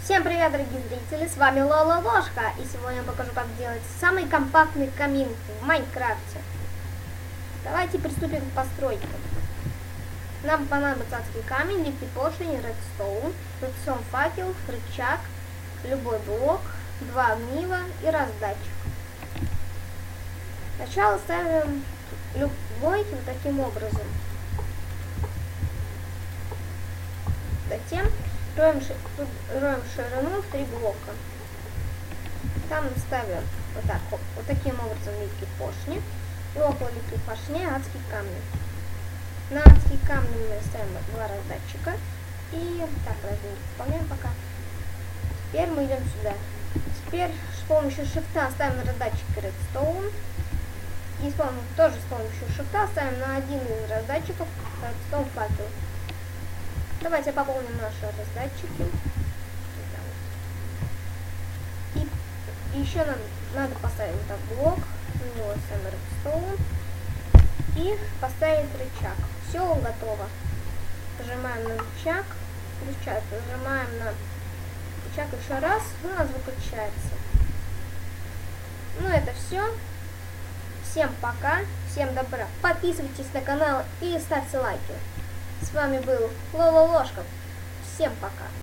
Всем привет, дорогие зрители, с вами Лола Ложка, и сегодня я покажу, как делать самый компактный камин в Майнкрафте. Давайте приступим к постройке. Нам понадобится адский камень, липкий поршень, редстоун, факел, рычаг, любой блок, 2 огнива и раздатчик. Сначала ставим любой вот таким образом. Затем роем ширину в 3 блока. Там ставим вот таким образом липкие поршни. И около липких поршней адские камни. На адские камни мы ставим 2 раздатчика. И так, выполняем пока. Теперь мы идем сюда. Теперь с помощью шифта ставим на раздатчик редстоун. И тоже с помощью шифта ставим на один из раздатчиков редстоун факел. Давайте пополним наши раздатчики. И еще нам надо поставить вот так блок, у него сам редстоун, и поставить рычаг. Все готово. Нажимаем на рычаг, нажимаем на рычаг еще раз, и у нас выключается. Ну это все. Всем пока, всем добра. Подписывайтесь на канал и ставьте лайки. С вами был Лола Ложка. Всем пока.